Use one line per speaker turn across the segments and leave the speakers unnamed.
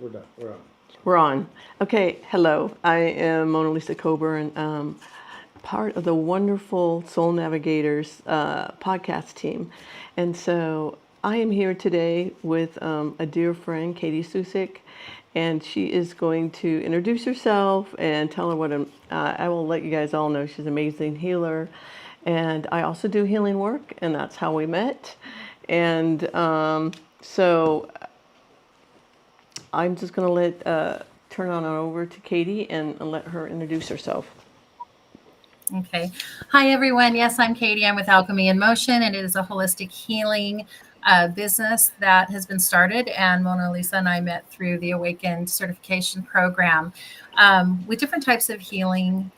We're done. We're on.
We're on. Okay, hello. I am MonaLisa Coburn, part of the wonderful Soul Navigators podcast team. And so I am here today with a dear friend, Kati Cusick, and she is going to introduce herself and tell her what I will let you guys all know she's an amazing healer. And I also do healing work, and that's how we met. And so I'm just going to turn on over to Kati and let her introduce herself.
Okay. Hi, everyone. Yes, I'm Kati. I'm with Alchemy in Motion, and it is a holistic healing business that has been started. And MonaLisa and I met through the Awakened certification program with different types of healing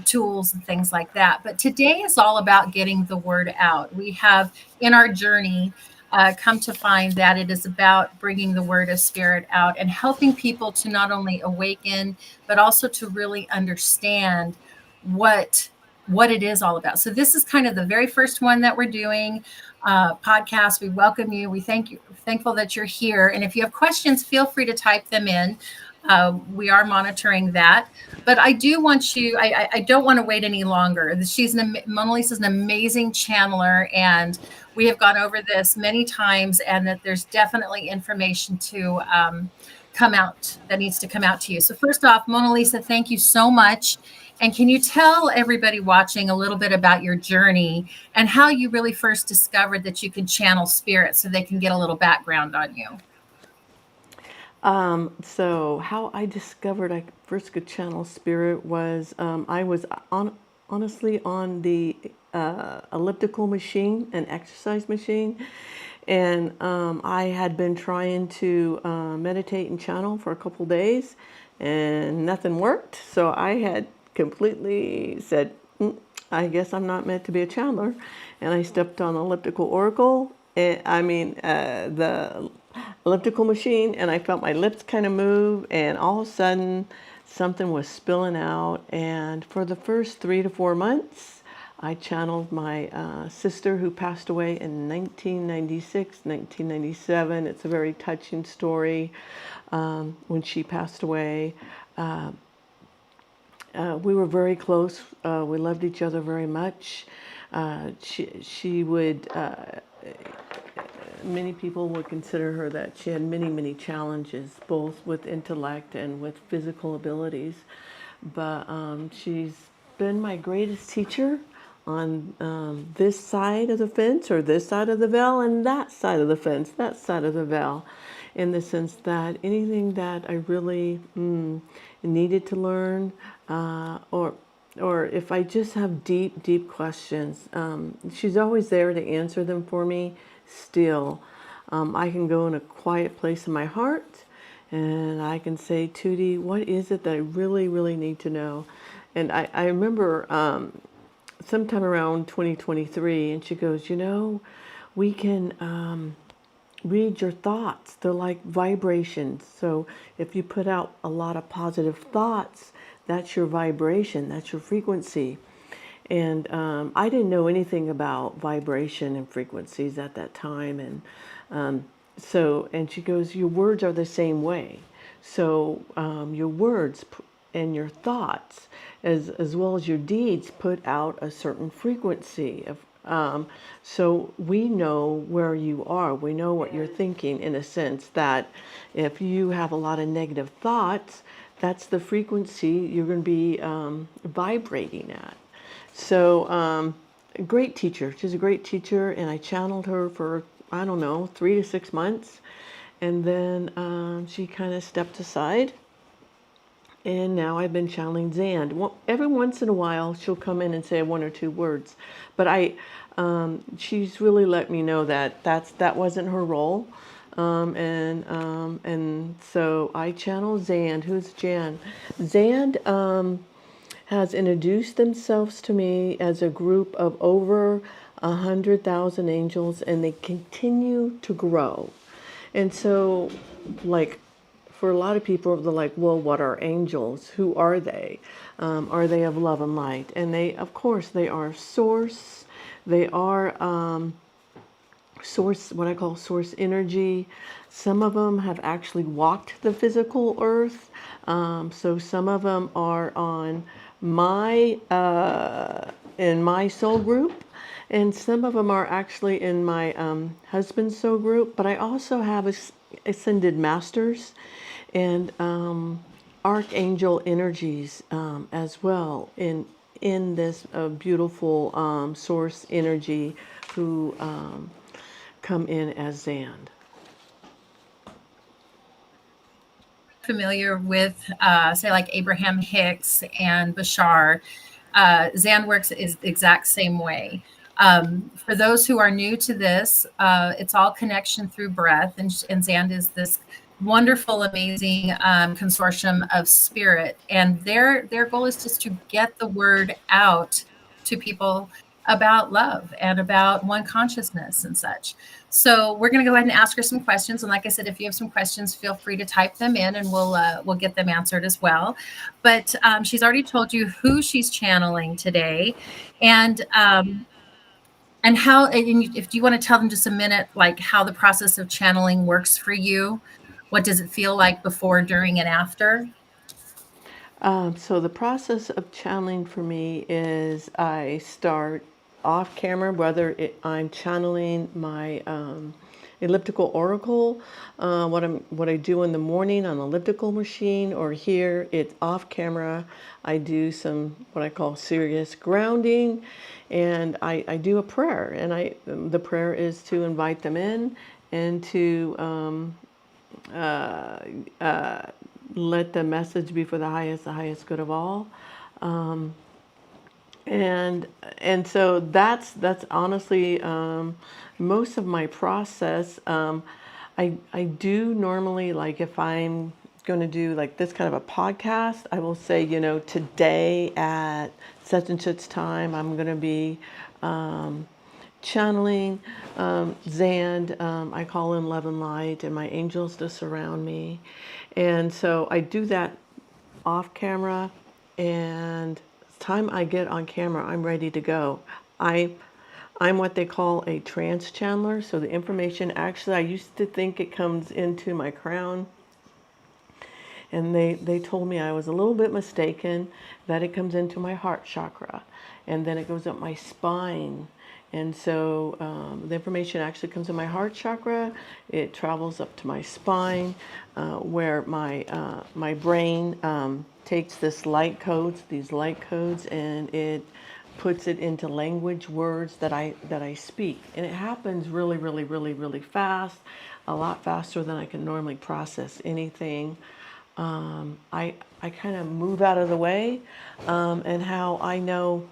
tools and things like that. But today is all about getting the word out. We have in our journey come to find that it is about bringing the word of spirit out and helping people to not only awaken, but also to really understand what it is all about. So this is kind of the very first one that we're doing podcast. We welcome you. We thankful that you're here. And if you have questions, feel free to type them in. We are monitoring that, but I do want you. I don't want to wait any longer. MonaLisa is an amazing channeler, and we have gone over this many times. And that there's definitely information to come out that needs to come out to you. So first off, MonaLisa, thank you so much. And can you tell everybody watching a little bit about your journey and how you really first discovered that you could channel spirit so they can get a little background on you?
So how I discovered I first could channel spirit was I was honestly on the elliptical machine, an exercise machine, and I had been trying to meditate and channel for a couple days, and nothing worked. So I had completely said, I guess I'm not meant to be a channeler, and I stepped on the elliptical oracle. The elliptical machine, and I felt my lips kind of move, and all of a sudden something was spilling out. And for the first 3 to 4 months, I channeled my sister who passed away in 1996, 1997. It's a very touching story. When she passed away, we were very close. We loved each other very much. She would, many people would consider her that she had many, many challenges, both with intellect and with physical abilities. But she's been my greatest teacher on this side of the fence, or this side of the veil, and that side of the fence, that side of the veil, in the sense that anything that I really needed to learn, or if I just have deep, deep questions, she's always there to answer them for me still. I can go in a quiet place in my heart and I can say, Tootie, what is it that I really, really need to know? And I remember sometime around 2023, and she goes, we can read your thoughts. They're like vibrations. So if you put out a lot of positive thoughts, that's your vibration, that's your frequency. And I didn't know anything about vibration and frequencies at that time. And and she goes, your words are the same way. So your words and your thoughts, as well as your deeds, put out a certain frequency of. So we know where you are. We know what you're thinking, in a sense that if you have a lot of negative thoughts, that's the frequency you're going to be vibrating at. So, a great teacher. She's a great teacher, and I channeled her for, I don't know, 3 to 6 months. And then she kind of stepped aside. And now I've been channeling Xand. Well, every once in a while, she'll come in and say 1 or 2 words. But she's really let me know that that wasn't her role. And so I channel Xand. Who's Jan? Xand has introduced themselves to me as a group of over 100,000 angels, and they continue to grow. And so, like, for a lot of people, they're like, well, what are angels? Who are they? Are they of love and light? And they, of course, they are source. They are source, what I call source energy. Some of them have actually walked the physical earth. So some of them are on my in my soul group, and some of them are actually in my husband's soul group. But I also have ascended masters and archangel energies as well in this beautiful source energy who come in as Xand.
Familiar with, say, like Abraham Hicks and Bashar, Xand works is the exact same way. For those who are new to this, it's all connection through breath, and Xand is this wonderful, amazing consortium of spirit, and their goal is just to get the word out to people about love and about one consciousness and such. So we're going to go ahead and ask her some questions. And like I said, if you have some questions, feel free to type them in, and we'll get them answered as well. But she's already told you who she's channeling today, and how. And if you want to tell them just a minute, like how the process of channeling works for you, what does it feel like before, during, and after?
So the process of channeling for me is I start off camera, whether I'm channeling my elliptical oracle, what I do in the morning on the elliptical machine, or here it's off camera. I do some what I call serious grounding, and I do a prayer, and the prayer is to invite them in and to let the message be for the highest good of all. And so that's honestly most of my process. I do normally, like if I'm going to do like this kind of a podcast, I will say, today at such and such time, I'm going to be channeling Xand. I call in love and light and my angels to surround me. And so I do that off camera, and the time I get on camera, I'm ready to go. I'm what they call a trance channeler. So the information, actually, I used to think it comes into my crown, and they told me I was a little bit mistaken, that it comes into my heart chakra, and then it goes up my spine. And so the information actually comes in my heart chakra. It travels up to my spine, where my brain takes these light codes, and it puts it into language, words that I speak. And it happens really, really, really, really fast, a lot faster than I can normally process anything. I kind of move out of the way, and how I know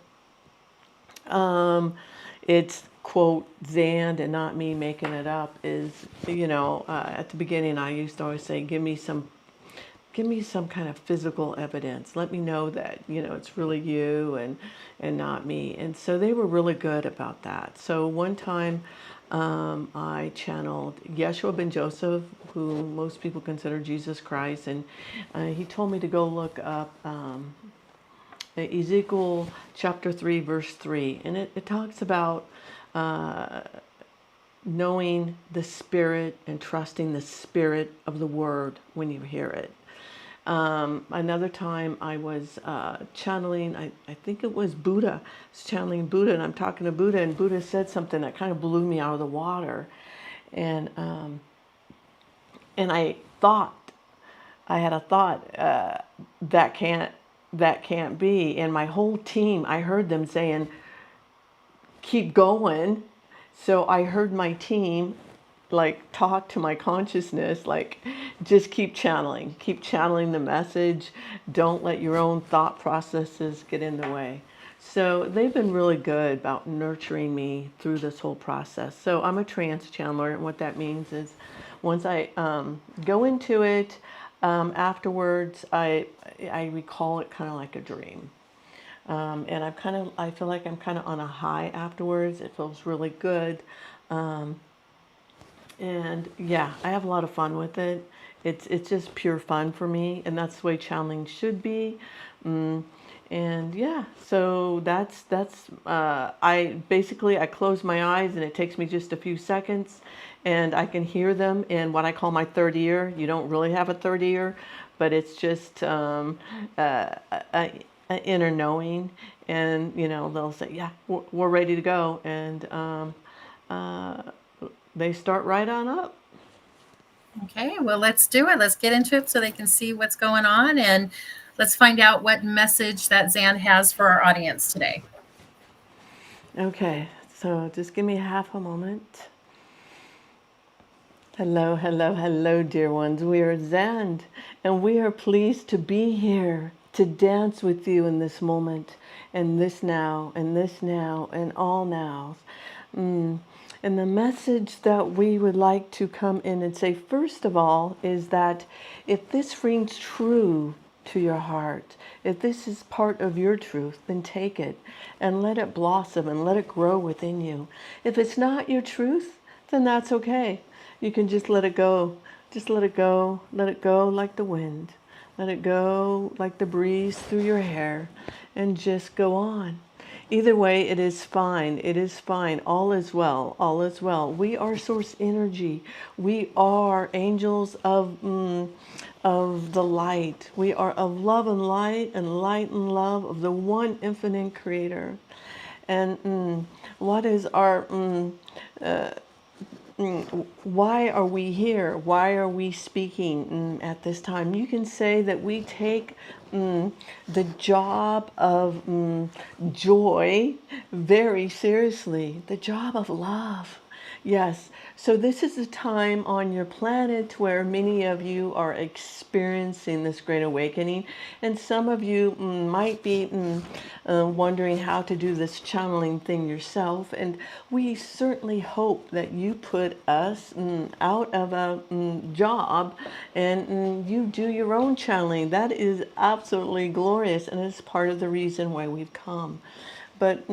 it's quote Xand and not me making it up is, at the beginning I used to always say, give me some kind of physical evidence. Let me know that, it's really you and not me. And so they were really good about that. So one time I channeled Yeshua ben Joseph, who most people consider Jesus Christ, and he told me to go look up Ezekiel chapter 3, verse 3. And it talks about knowing the spirit and trusting the spirit of the word when you hear it. Another time I was channeling, I think it was Buddha. I was channeling Buddha, and I'm talking to Buddha, and Buddha said something that kind of blew me out of the water. And I had a thought, that can't be. And my whole team, I heard them saying, keep going. So I heard my team like talk to my consciousness, like just keep channeling the message. Don't let your own thought processes get in the way. So they've been really good about nurturing me through this whole process. So I'm a trance channeler, and what that means is once I go into it, afterwards I recall it kind of like a dream. And I feel like I'm kind of on a high afterwards. It feels really good. And yeah, I have a lot of fun with it. It's just pure fun for me, and that's the way channeling should be. And yeah, so I close my eyes and it takes me just a few seconds, and I can hear them in what I call my third ear. You don't really have a third ear, but it's just a inner knowing. And they'll say, yeah, we're ready to go, and uh, they start right on up.
Okay, well, let's do it. Let's get into it so they can see what's going on, and let's find out what message that Xand has for our audience today.
Okay, so just give me half a moment. Hello, hello, hello, dear ones. We are Xand, and we are pleased to be here to dance with you in this moment, and this now, and this now, and all nows. And the message that we would like to come in and say, first of all, is that if this rings true to your heart, if this is part of your truth, then take it and let it blossom and let it grow within you. If it's not your truth, then that's okay. You can just let it go. Just let it go. Let it go like the wind. Let it go like the breeze through your hair, and just go on. Either way, it is fine. It is fine. All is well. All is well. We are source energy. We are angels of the light. We are of love and light and love of the one infinite creator. And what is our why are we here? Why are we speaking at this time? You can say that we take the job of joy very seriously, the job of love. Yes. So this is a time on your planet where many of you are experiencing this great awakening, and some of you might be wondering how to do this channeling thing yourself. And we certainly hope that you put us out of a job and you do your own channeling. That is absolutely glorious, and it's part of the reason why we've come. But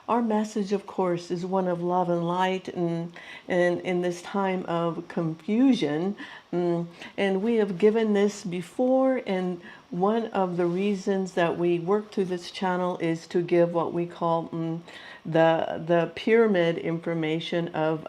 our message, of course, is one of love and light, and in this time of confusion. And we have given this before, and one of the reasons that we work through this channel is to give what we call the pyramid information of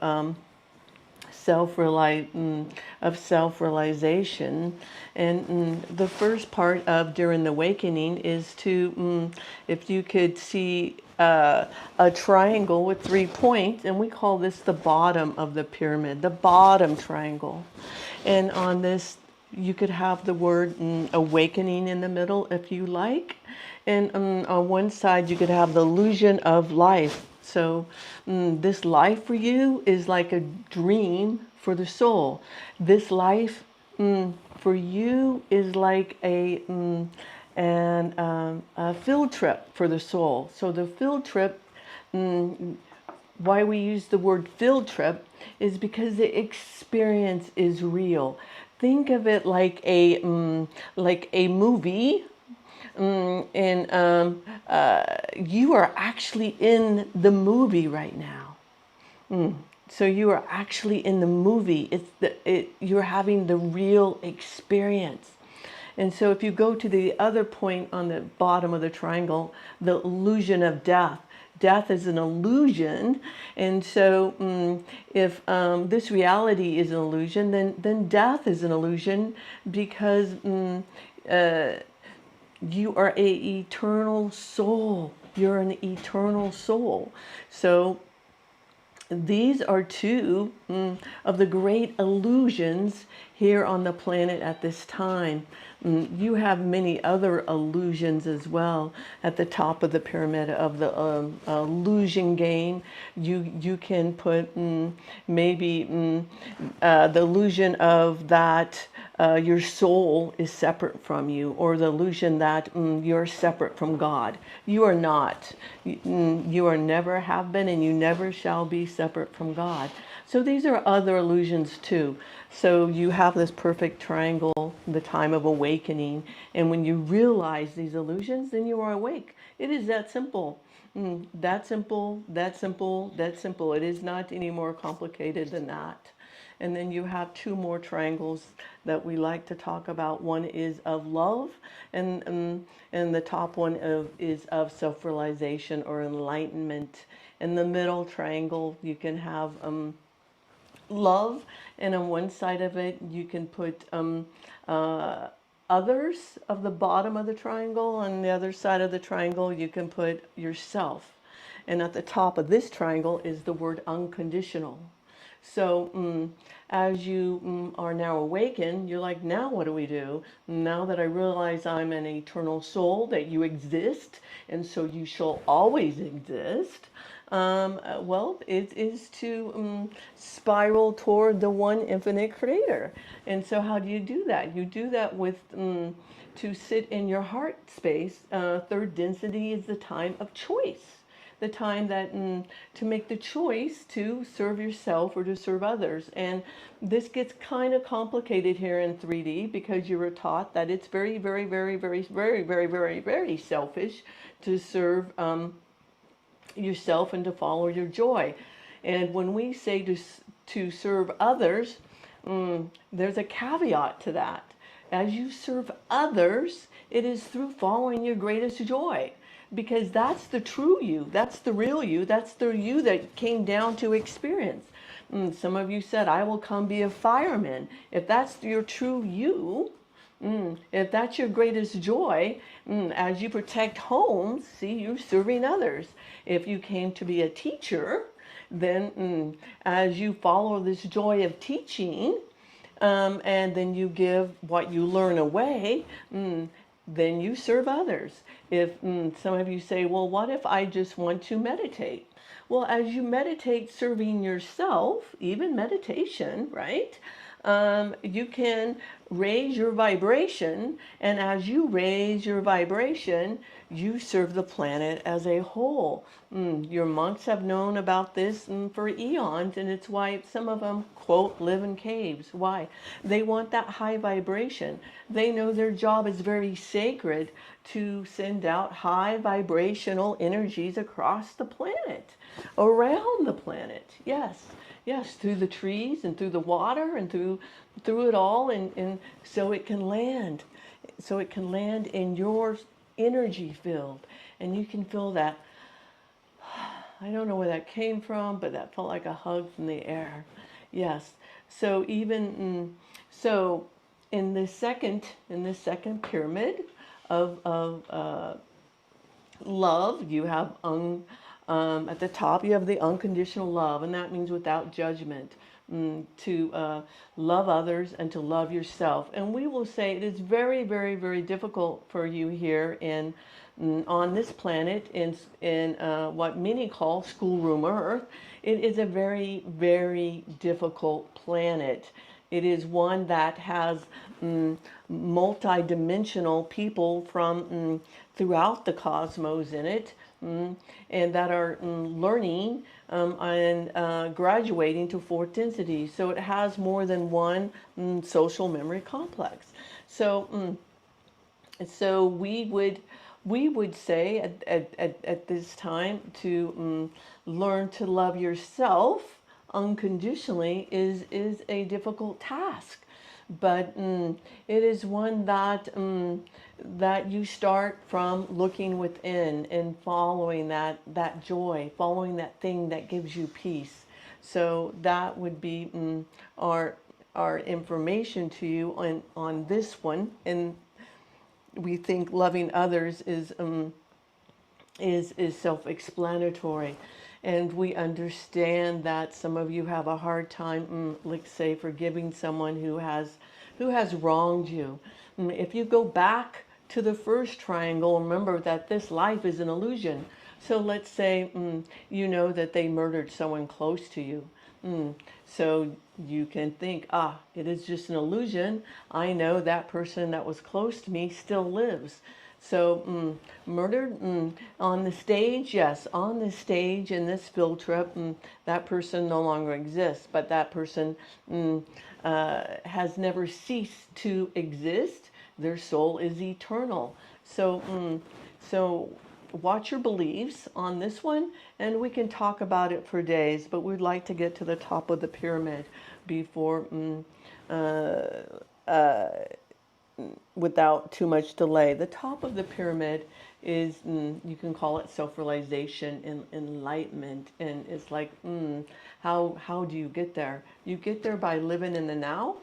self-realization. And the first part of during the awakening is to if you could see a triangle with 3 points, and we call this the bottom of the pyramid, the bottom triangle. And on this you could have the word awakening in the middle if you like. And on one side you could have the illusion of life. So this life for you is like a dream for the soul. This life for you is like a field trip for the soul. So the field trip, why we use the word field trip, is because the experience is real. Think of it like a movie, and you are actually in the movie right now. So you are actually in the movie. You're having the real experience. And so if you go to the other point on the bottom of the triangle, the illusion of death. Death is an illusion. And so if this reality is an illusion, then death is an illusion, because you are a eternal soul. You're an eternal soul. So these are two of the great illusions here on the planet at this time. You have many other illusions as well at the top of the pyramid of the illusion game. You can put maybe the illusion of that your soul is separate from you, or the illusion that you're separate from God. You are not. You are never have been, and you never shall be separate from God. So these are other illusions too. So you have this perfect triangle, the time of awakening, and when you realize these illusions, then you are awake. It is that simple. That simple, that simple, that simple. It is not any more complicated than that. And then you have two more triangles that we like to talk about. One is of love, and the top one is of self-realization or enlightenment. In the middle triangle, you can have love, and on one side of it, you can put others of the bottom of the triangle. On the other side of the triangle, you can put yourself. And at the top of this triangle is the word unconditional. So as you are now awakened, you're like, now what do we do? Now that I realize I'm an eternal soul, that you exist, and so you shall always exist. Well, it is to spiral toward the one infinite creator. And so how do you do that? You do that with to sit in your heart space. Third density is the time of choice. The time that to make the choice to serve yourself or to serve others. And this gets kind of complicated here in 3D because you were taught that it's very, very, very, very, very, very, very, very selfish to serve yourself and to follow your joy. And when we say to serve others, there's a caveat to that. As you serve others, it is through following your greatest joy, because that's the true you, that's the real you, that's the you that came down to experience. Some of you said, I will come be a fireman. If that's your true you, if that's your greatest joy, as you protect homes, see, you're serving others. If you came to be a teacher, then as you follow this joy of teaching, and then you give what you learn away, then you serve others. If some of you say, well, what if I just want to meditate? Well, as you meditate serving yourself, even meditation, right? You can raise your vibration, and as you raise your vibration, you serve the planet as a whole. Your monks have known about this for eons, and it's why some of them, quote, live in caves. Why? They want that high vibration. They know their job is very sacred to send out high vibrational energies across the planet, around the planet. Yes. Yes, through the trees and through the water and through it all, and so it can land. So it can land in your energy field, and you can feel that. I don't know where that came from, but that felt like a hug from the air. Yes. So even so, in this second pyramid of love, you have at the top, you have the unconditional love, and that means without judgment, to love others and to love yourself. And we will say it is very, very, very difficult for you here on this planet in what many call schoolroom Earth. It is a very, very difficult planet. It is one that has multidimensional people from throughout the cosmos in it, and that are learning and graduating to fourth density. So it has more than one social memory complex. So so we would say at this time to learn to love yourself unconditionally is a difficult task, but it is one that that you start from looking within and following that joy, following that thing that gives you peace. So that would be our information to you on this one. And we think loving others is self-explanatory, and we understand that some of you have a hard time, let's say, forgiving someone who has wronged you. If you go back to the first triangle, remember that this life is an illusion. So let's say you know that they murdered someone close to you. So you can think, it is just an illusion. I know that person that was close to me still lives. So murdered on the stage, yes, on the stage in this field trip, that person no longer exists, but that person has never ceased to exist. Their soul is eternal. So so watch your beliefs on this one, and we can talk about it for days, but we'd like to get to the top of the pyramid, before without too much delay. The top of the pyramid is, you can call it self-realization and enlightenment. And it's like, how do you get there? You get there by living in the now.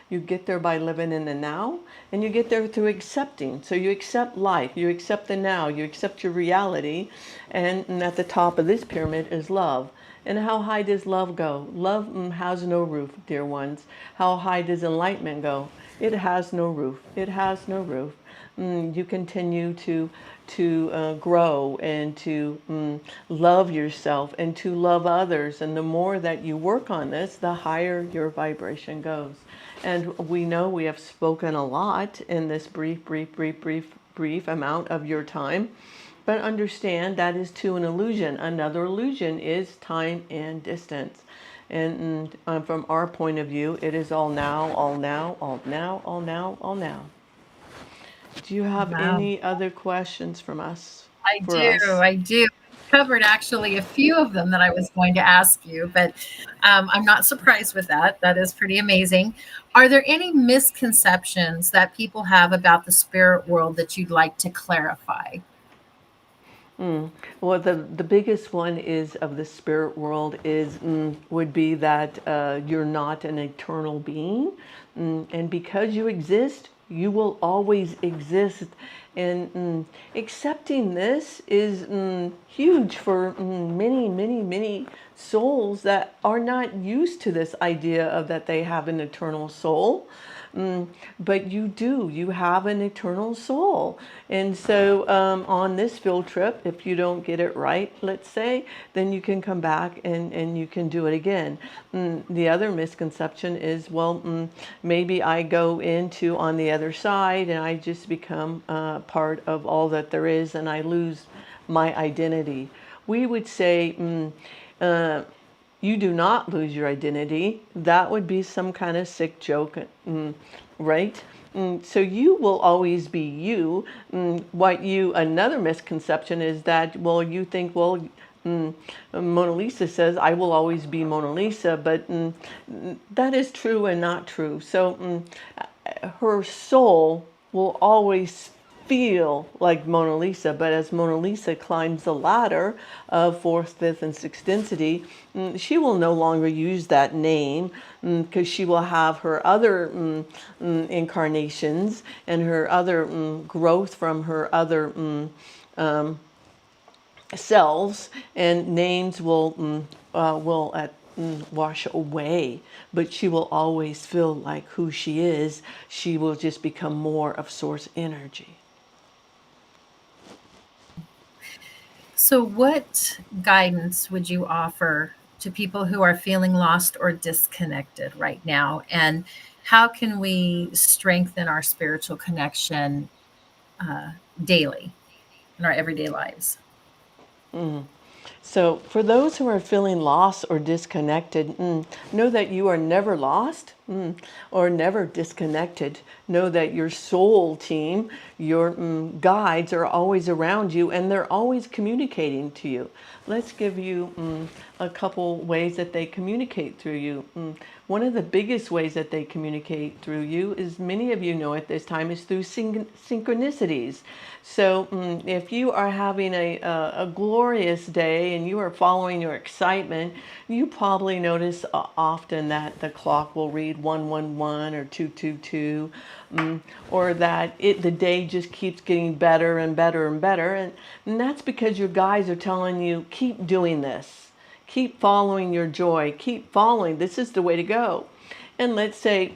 You get there by living in the now, and you get there through accepting. So you accept life, you accept the now, you accept your reality. And at the top of this pyramid is love. And how high does love go? Love has no roof, dear ones. How high does enlightenment go? It has no roof. It has no roof. You continue to grow and to love yourself and to love others. And the more that you work on this, the higher your vibration goes. And we know we have spoken a lot in this brief amount of your time. But understand that is to an illusion. Another illusion is time and distance. And from our point of view, it is all now, all now, all now, all now, all now. Do you have
Wow.
any other questions from us?
I
For
do.
us?
I do. Covered actually a few of them that I was going to ask you, but I'm not surprised with that. That is pretty amazing. Are there any misconceptions that people have about the spirit world that you'd like to clarify?
Well, the biggest one is of the spirit world is would be that you're not an eternal being, and because you exist, you will always exist. And accepting this is huge for many souls that are not used to this idea of that they have an eternal soul. But you do, you have an eternal soul. And so on this field trip, if you don't get it right, let's say, then you can come back and you can do it again. The other misconception is, well, maybe I go into on the other side and I just become part of all that there is and I lose my identity. We would say, you do not lose your identity. That would be some kind of sick joke, right? So you will always be you. Another misconception is that, well, you think, well, MonaLisa says, I will always be MonaLisa, but that is true and not true. So her soul will always feel like MonaLisa, but as MonaLisa climbs the ladder of fourth, fifth, and sixth density, she will no longer use that name because she will have her other incarnations and her other growth from her other selves, and names will wash away, but she will always feel like who she is. She will just become more of source energy.
So, what guidance would you offer to people who are feeling lost or disconnected right now? And how can we strengthen our spiritual connection uh, daily in our everyday lives?
So, for those who are feeling lost or disconnected, know that you are never lost or never disconnected. Know that your soul team, your guides are always around you and they're always communicating to you. Let's give you a couple ways that they communicate through you. One of the biggest ways that they communicate through you is, many of you know at this time, is through synchronicities. So if you are having a glorious day and you are following your excitement, you probably notice often that the clock will read 111 or 222, or that the day just keeps getting better and better and better. And that's because your guides are telling you, keep doing this. Keep following your joy. Keep following. This is the way to go. And let's say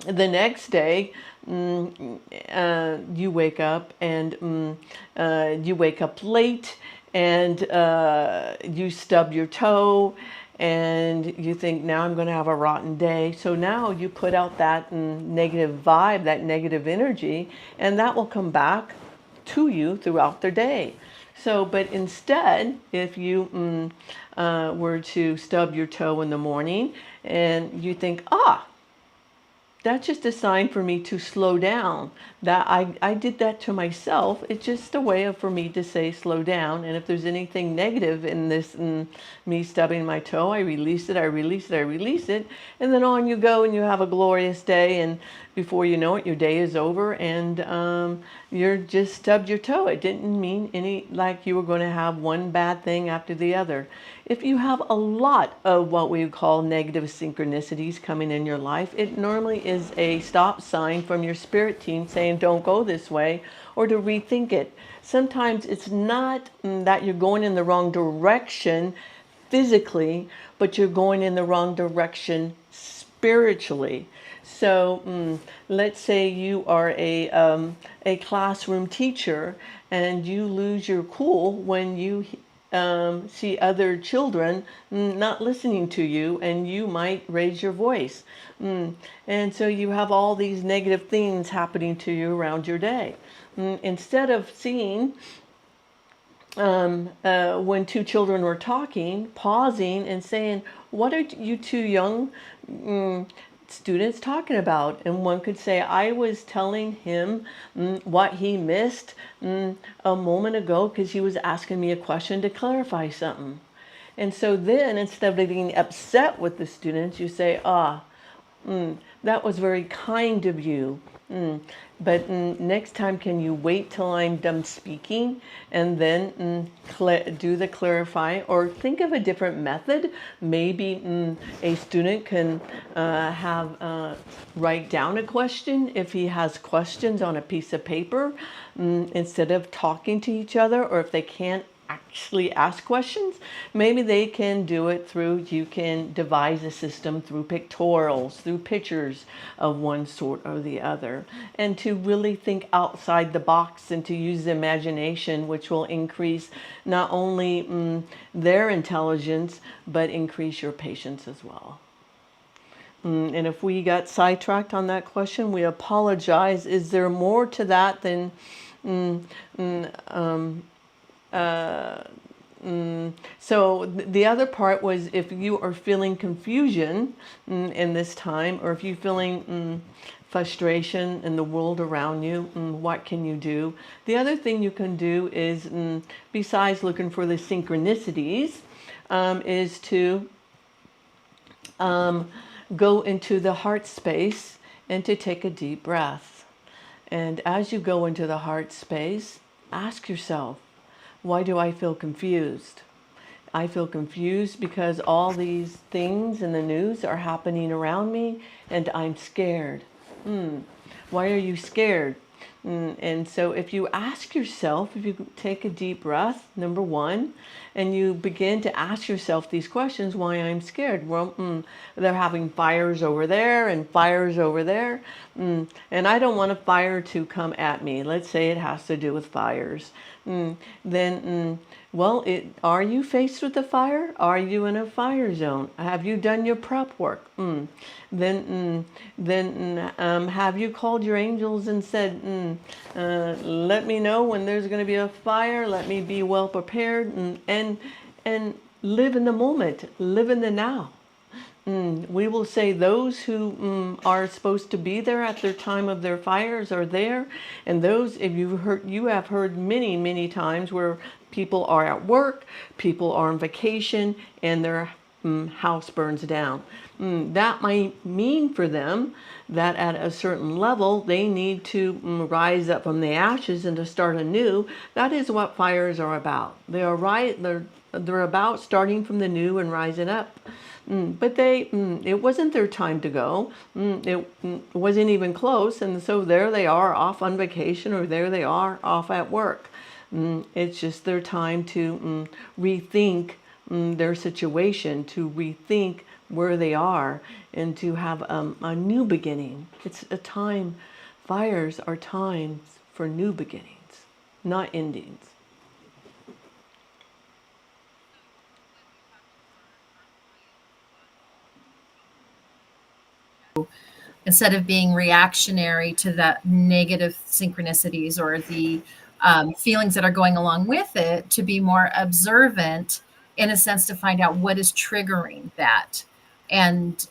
the next day, you wake up and you wake up late and you stub your toe and you think, now I'm going to have a rotten day. So now you put out that negative vibe, that negative energy, and that will come back to you throughout the day. So, but instead, if you were to stub your toe in the morning and you think, that's just a sign for me to slow down. That I did that to myself. It's just a way for me to say slow down. And if there's anything negative in this, me stubbing my toe, I release it, I release it, I release it. And then on you go and you have a glorious day. And before you know it, your day is over and you're just stubbed your toe. It didn't mean any, like you were going to have one bad thing after the other. If you have a lot of what we call negative synchronicities coming in your life, it normally is a stop sign from your spirit team saying, don't go this way, or to rethink it. Sometimes it's not that you're going in the wrong direction physically, but you're going in the wrong direction spiritually. So let's say you are a classroom teacher and you lose your cool when you see other children not listening to you, and you might raise your voice. And so you have all these negative things happening to you around your day. Instead of seeing when two children were talking, pausing and saying, what are you two young students talking about? And one could say, I was telling him what he missed a moment ago because he was asking me a question to clarify something. And so then, instead of getting upset with the students, you say, that was very kind of you. But next time, can you wait till I'm done speaking and then do the clarify, or think of a different method? Maybe a student can write down a question if he has questions on a piece of paper instead of talking to each other, or if they can't actually ask questions, maybe they can do it through, you can devise a system through pictorials, through pictures of one sort or the other, and to really think outside the box and to use the imagination, which will increase not only their intelligence, but increase your patience as well. And if we got sidetracked on that question, we apologize. Is there more to that than so the other part was, if you are feeling confusion in this time, or if you're feeling frustration in the world around you, what can you do? The other thing you can do is, besides looking for the synchronicities, is to go into the heart space and to take a deep breath. And as you go into the heart space, ask yourself, why do I feel confused? I feel confused because all these things in the news are happening around me and I'm scared. Why are you scared? And so if you ask yourself, if you take a deep breath, number one, and you begin to ask yourself these questions, why I'm scared? Well, they're having fires over there and fires over there. And I don't want a fire to come at me. Let's say it has to do with fires. Then, well, are you faced with a fire? Are you in a fire zone? Have you done your prep work? Then have you called your angels and said, let me know when there's going to be a fire. Let me be well prepared, and live in the moment, live in the now. We will say those who are supposed to be there at their time of their fires are there, and those, if you have heard many, many times where people are at work, people are on vacation, and their house burns down. That might mean for them that at a certain level they need to rise up from the ashes and to start anew. That is what fires are about. They're about starting from the new and rising up. But it wasn't their time to go. It wasn't even close, and so there they are off on vacation, or there they are off at work. It's just their time to rethink their situation, to rethink where they are, and to have a new beginning. It's a time, fires are times for new beginnings, not endings.
Instead of being reactionary to the negative synchronicities or the feelings that are going along with it, to be more observant, in a sense, to find out what is triggering that, and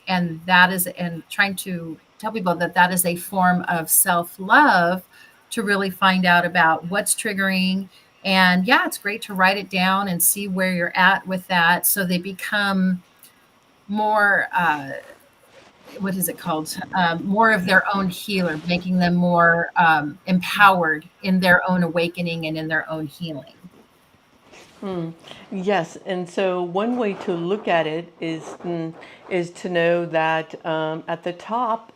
that is, and trying to tell people that that is a form of self-love, to really find out about what's triggering. And yeah, it's great to write it down and see where you're at with that, so they become more what is it called, more of their own healer, making them more empowered in their own awakening and in their own healing.
Yes, and so one way to look at it is to know that at the top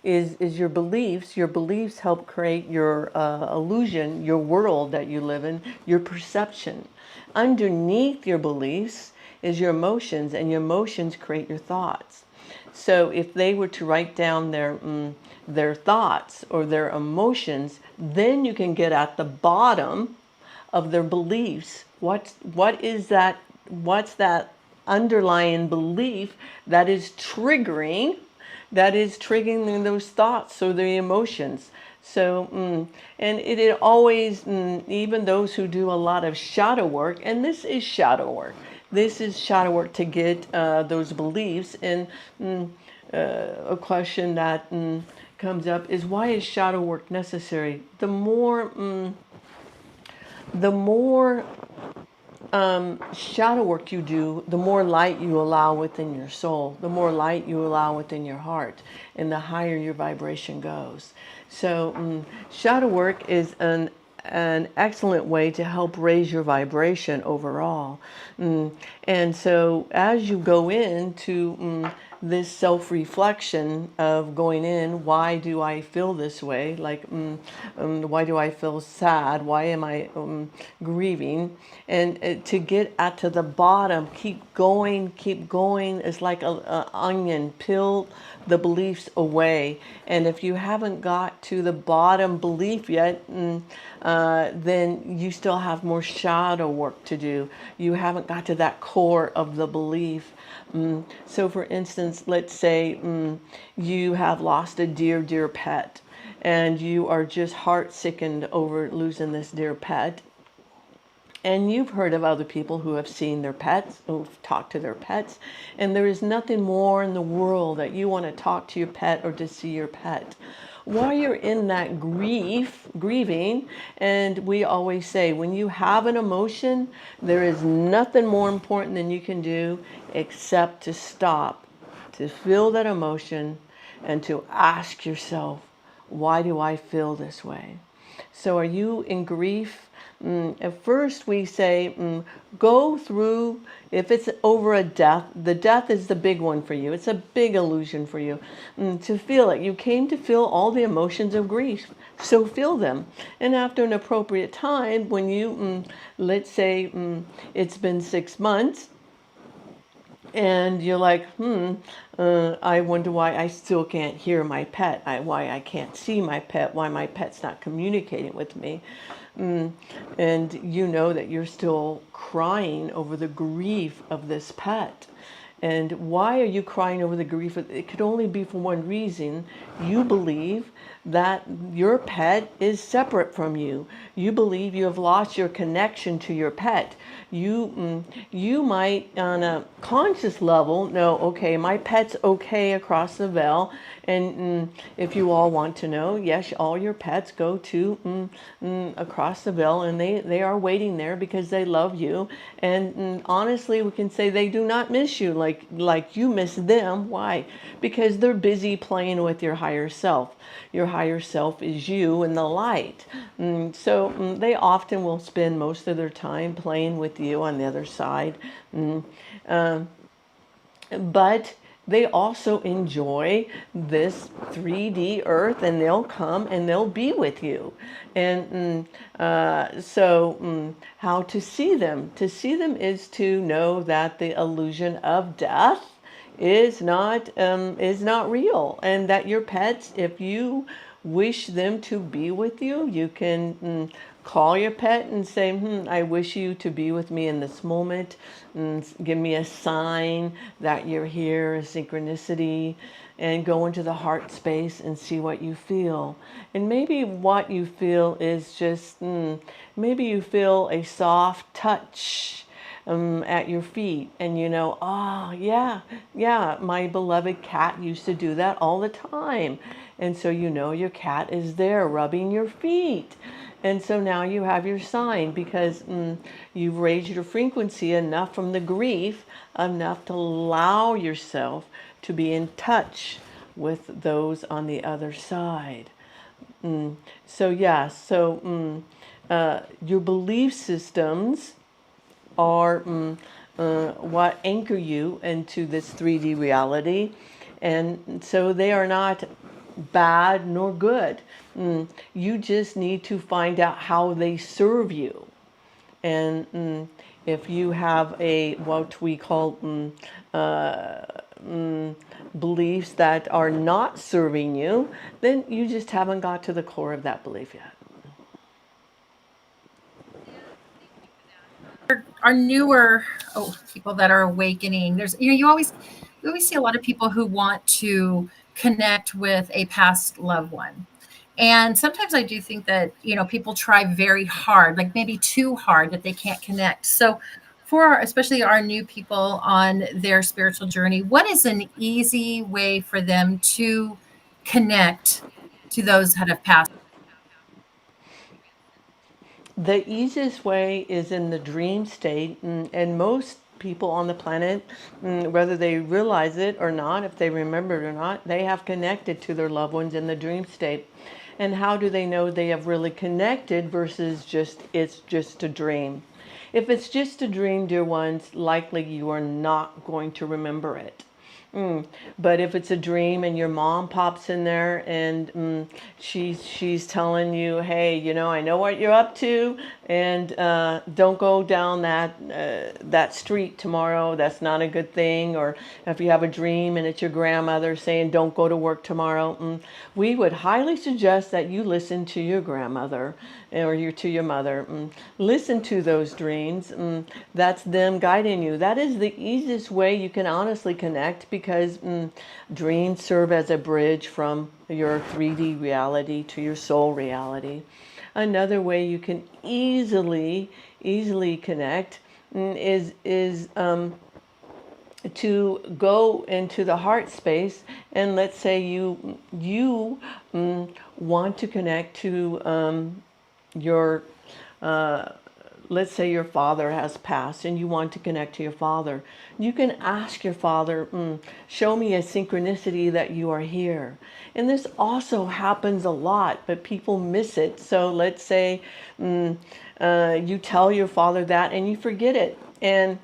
is your beliefs. Your beliefs help create your illusion, your world that you live in, your perception. Underneath your beliefs is your emotions, and your emotions create your thoughts. So if they were to write down their thoughts or their emotions, then you can get at the bottom of their beliefs. What is that? What's that underlying belief that is triggering those thoughts or the emotions? So, and it always, even those who do a lot of shadow work, and this is shadow work. This is shadow work to get those beliefs. And a question that comes up is, why is shadow work necessary? The more shadow work you do, the more light you allow within your soul, the more light you allow within your heart, and the higher your vibration goes. So shadow work is an excellent way to help raise your vibration overall. And so as you go into this self-reflection of going in, why do I feel this way? Like, why do I feel sad? Why am I grieving? And to get at to the bottom, keep going, keep going. It's like a onion, peel the beliefs away. And if you haven't got to the bottom belief yet, then you still have more shadow work to do. You haven't got to that core of the belief. So for instance, let's say you have lost a dear pet, and you are just heart sickened over losing this dear pet. And you've heard of other people who have seen their pets, who've talked to their pets, and there is nothing more in the world that you want to talk to your pet or to see your pet. While you're in that grieving, and we always say, when you have an emotion, there is nothing more important than you can do except to stop, to feel that emotion, and to ask yourself, why do I feel this way? So are you in grief? At first we say, go through, if it's over a death, the death is the big one for you. It's a big illusion for you to feel it. You came to feel all the emotions of grief. So feel them. And after an appropriate time, when you, let's say it's been 6 months, and you're like, I wonder why I still can't hear my pet, why I can't see my pet, why my pet's not communicating with me. And you know that you're still crying over the grief of this pet. And why are you crying over the grief? It could only be for one reason. You believe that your pet is separate from you. You believe you have lost your connection to your pet. You might, on a conscious level, know, okay, my pet's okay across the veil. And if you all want to know, yes, all your pets go to across the veil, and they are waiting there because they love you. And honestly, we can say they do not miss you like you miss them. Why? Because they're busy playing with your higher self. Your higher self is you in the light. So they often will spend most of their time playing with you on the other side. But they also enjoy this 3D earth, and they'll come and they'll be with you. And so how to see them? To see them is to know that the illusion of death is not real, and that your pets, if you wish them to be with you, you can call your pet and say, I wish you to be with me in this moment. Give me a sign that you're here, a synchronicity, and go into the heart space and see what you feel. And maybe what you feel is just, maybe you feel a soft touch at your feet, and you know, oh yeah, yeah, my beloved cat used to do that all the time. And so you know your cat is there rubbing your feet. And so now you have your sign, because you've raised your frequency enough from the grief, enough to allow yourself to be in touch with those on the other side. So yeah, so your belief systems are what anchor you into this 3D reality. And so they are not bad nor good. You just need to find out how they serve you. And if you have a what we call beliefs that are not serving you, then you just haven't got to the core of that belief yet.
Our newer people that are awakening, there's you always see a lot of people who want to connect with a past loved one. And sometimes I do think that people try very hard, like maybe too hard, that they can't connect. So for especially our new people on their spiritual journey, what is an easy way for them to connect to those that have passed?
The easiest way is in the dream state, and most people on the planet, whether they realize it or not, if they remember it or not, they have connected to their loved ones in the dream state. And how do they know they have really connected versus it's just a dream? If it's just a dream, dear ones, likely you are not going to remember it. But if it's a dream and your mom pops in there and she's telling you, hey, I know what you're up to, and don't go down that street tomorrow. That's not a good thing. Or if you have a dream and it's your grandmother saying, don't go to work tomorrow, we would highly suggest that you listen to your grandmother or to your mother. Listen to those dreams. That's them guiding you. That is the easiest way you can honestly connect, because dreams serve as a bridge from your 3D reality to your soul reality. Another way you can easily connect is to go into the heart space, and let's say you want to connect to your let's say your father has passed and you want to connect to your father. You can ask your father, show me a synchronicity that you are here. And this also happens a lot, but people miss it. So let's say you tell your father that and you forget it. And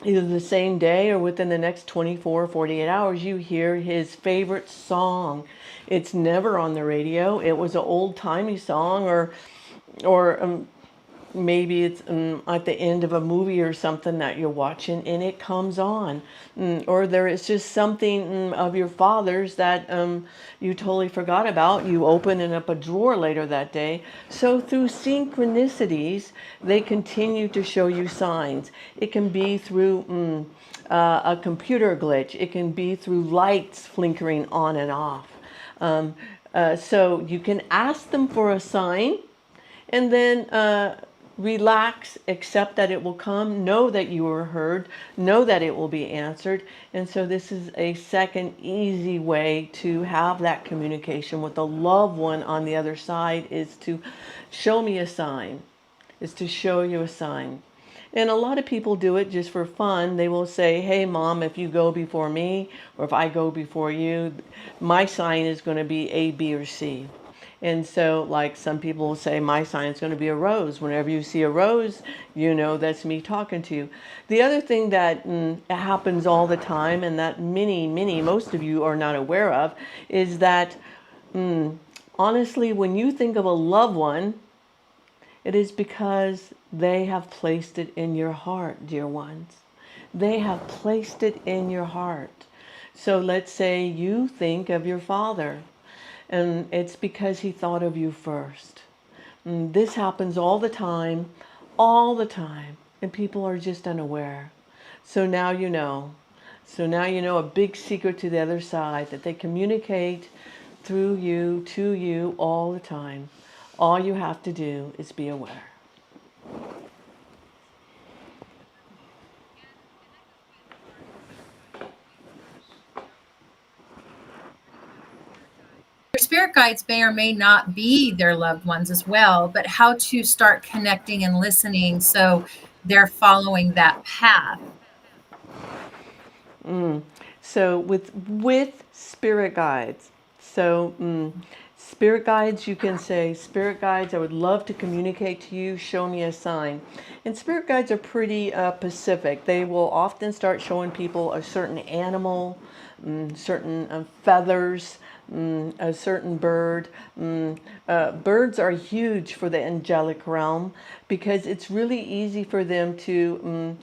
either the same day or within the next 24 or 48 hours, you hear his favorite song. It's never on the radio. It was an old-timey song, or maybe it's at the end of a movie or something that you're watching and it comes on. Or there is just something of your father's that you totally forgot about. You open it up a drawer later that day. So through synchronicities, they continue to show you signs. It can be through a computer glitch. It can be through lights flickering on and off. So you can ask them for a sign, and then relax, accept that it will come, know that you were heard, know that it will be answered. And so this is a second easy way to have that communication with a loved one on the other side, is to show me a sign, is to show you a sign. And a lot of people do it just for fun. They will say, hey, Mom, if you go before me, or if I go before you, my sign is going to be A, B, or C. And so, like, some people will say, my sign is going to be a rose. Whenever you see a rose, you know that's me talking to you. The other thing that happens all the time, and that most of you are not aware of, is that, honestly, when you think of a loved one, it is because they have placed it in your heart, dear ones. They have placed it in your heart. So let's say you think of your father, and it's because he thought of you first. This happens all the time, and people are just unaware. So now you know. So now you know a big secret to the other side, that they communicate through you, to you, all the time. All you have to do is be aware.
spirit guides may or may not be their loved ones as well, but how to start connecting and listening so they're following that path.
So with spirit guides, so spirit guides, you can say, spirit guides, I would love to communicate to you, show me a sign. And spirit guides are pretty specific. They will often start showing people a certain animal, certain feathers, a certain bird. Birds are huge for the angelic realm because it's really easy for them to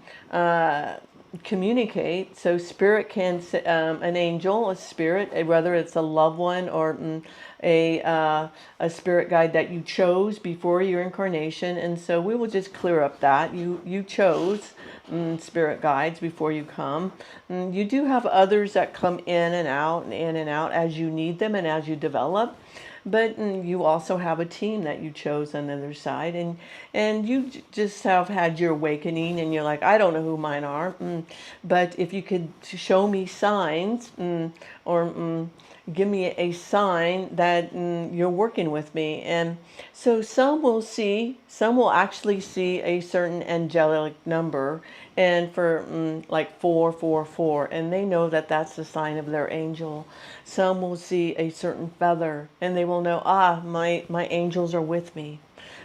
communicate. So spirit can, an angel, a spirit, whether it's a loved one or a spirit guide that you chose before your incarnation. And so we will just clear up that you chose spirit guides before you come. You do have others that come in and out and in and out as you need them and as you develop. But you also have a team that you chose on the other side, and you just have had your awakening, and you're like, I don't know who mine are. But if you could show me signs, or give me a sign that you're working with me. And so some will actually see a certain angelic number, and for like 444, and they know that that's the sign of their angel. Some will see a certain feather, and they will know, my angels are with me.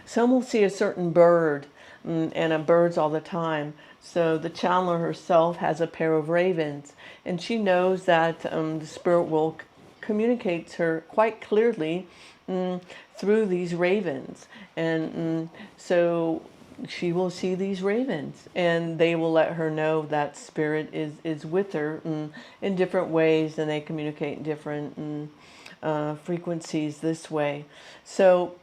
Some will see a certain bird, and birds all the time. So the channeler herself has a pair of ravens, and she knows that the spirit will communicate to her quite clearly through these ravens. And so she will see these ravens, and they will let her know that spirit is with her in different ways, and they communicate in different frequencies this way. So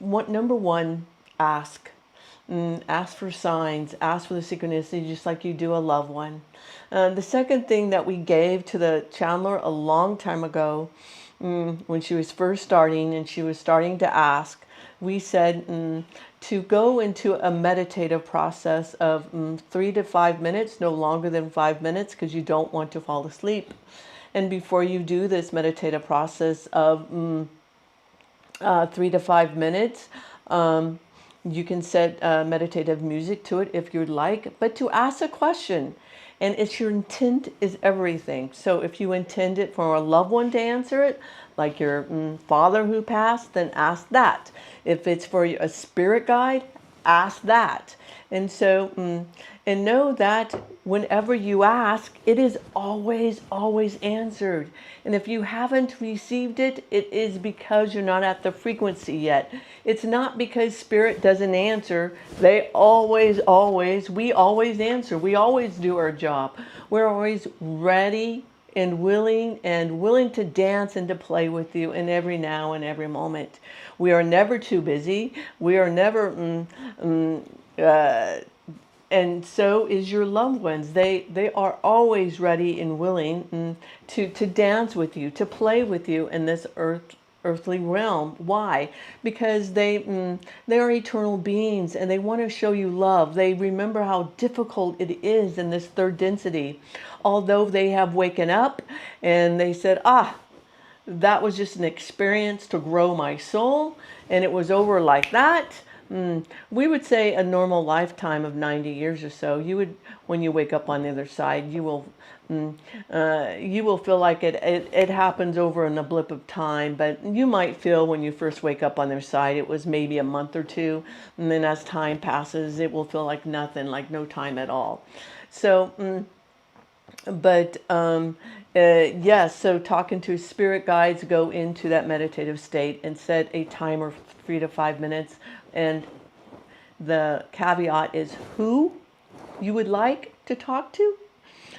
number one, ask. Ask for signs, ask for the synchronicity, just like you do a loved one. The second thing that we gave to the channeler a long time ago, when she was first starting and she was starting to ask, we said to go into a meditative process of 3 to 5 minutes, no longer than 5 minutes, because you don't want to fall asleep. And before you do this meditative process of 3 to 5 minutes, you can set meditative music to it if you'd like, but to ask a question. And it's your intent is everything. So if you intend it for a loved one to answer it, like your father who passed, then ask that. If it's for a spirit guide, ask that. And so, and know that whenever you ask, it is always, always answered. And if you haven't received it, it is because you're not at the frequency yet. It's not because spirit doesn't answer. They always, always, we always answer. We always do our job. We're always ready and willing to dance and to play with you in every now and every moment. We are never too busy. We are never and so is your loved ones. They are always ready and willing to dance with you, to play with you in this earthly realm. Why? Because they are eternal beings, and they want to show you love. They remember how difficult it is in this third density. Although they have waken up and they said, that was just an experience to grow my soul, and it was over like that. We would say a normal lifetime of 90 years or so. You would, when you wake up on the other side, you will feel like it happens over in a blip of time. But you might feel when you first wake up on their side, it was maybe a month or two, and then as time passes, it will feel like nothing, like no time at all. So. Yes, so talking to spirit guides, go into that meditative state and set a timer 3 to 5 minutes. And the caveat is who you would like to talk to,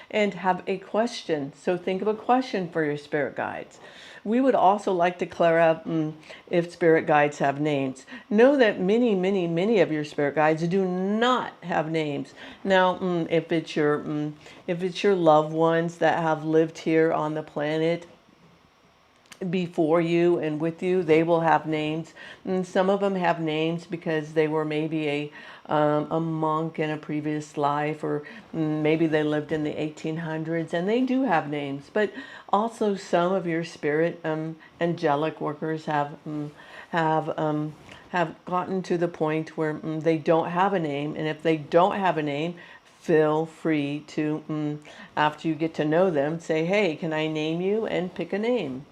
and have a question. So think of a question for your spirit guides. We would also like to clear up if spirit guides have names. Know that many, many, many of your spirit guides do not have names. Now, if it's your loved ones that have lived here on the planet before you and with you, they will have names. And some of them have names because they were maybe a monk in a previous life, or maybe they lived in the 1800s, and they do have names. But also, some of your spirit angelic workers have have gotten to the point where they don't have a name, and if they don't have a name, feel free to, after you get to know them, say, "Hey, can I name you?" and pick a name.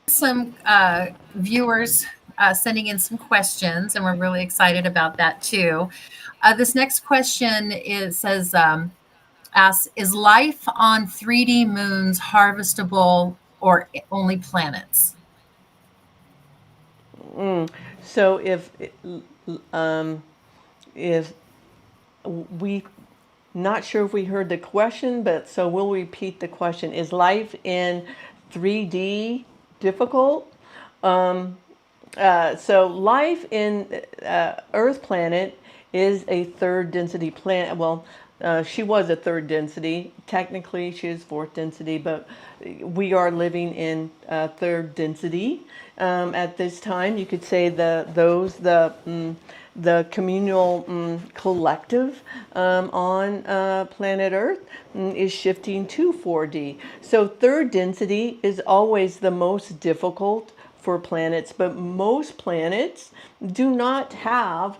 Some viewers sending in some questions, and we're really excited about that too. This next question says, asks, is life on 3D moons harvestable or only planets?
So if we, not sure if we heard the question, but so we'll repeat the question. Is life in 3D difficult? So life in Earth planet is a third density planet. Well, she was a third density. Technically, she is fourth density, but we are living in third density at this time. You could say the communal collective on planet Earth is shifting to 4D. So third density is always the most difficult for planets, but most planets do not have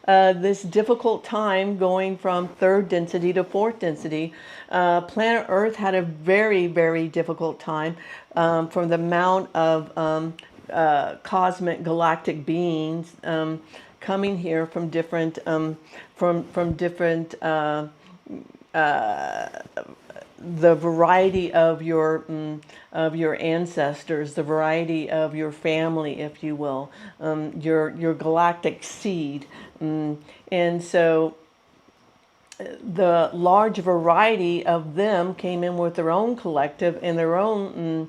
this difficult time going from third density to fourth density. Planet Earth had a very, very difficult time from the amount of cosmic galactic beings coming here from different from different the variety of your ancestors, the variety of your family, if you will, your galactic seed, and so the large variety of them came in with their own collective and their own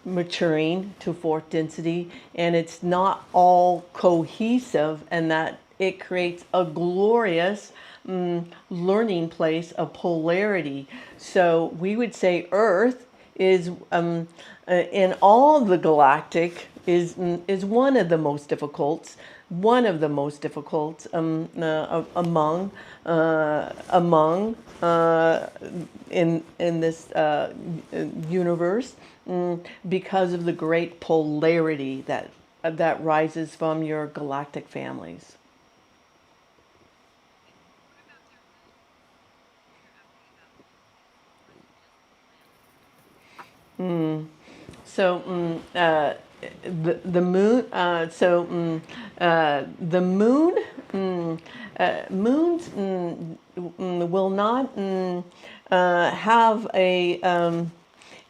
maturing to fourth density, and it's not all cohesive, and that it creates a glorious learning place of polarity. So we would say Earth is in all the galactic is one of the most difficult, among in this universe, because of the great polarity that rises from your galactic families. So the moon. The moon. Moons will not have a.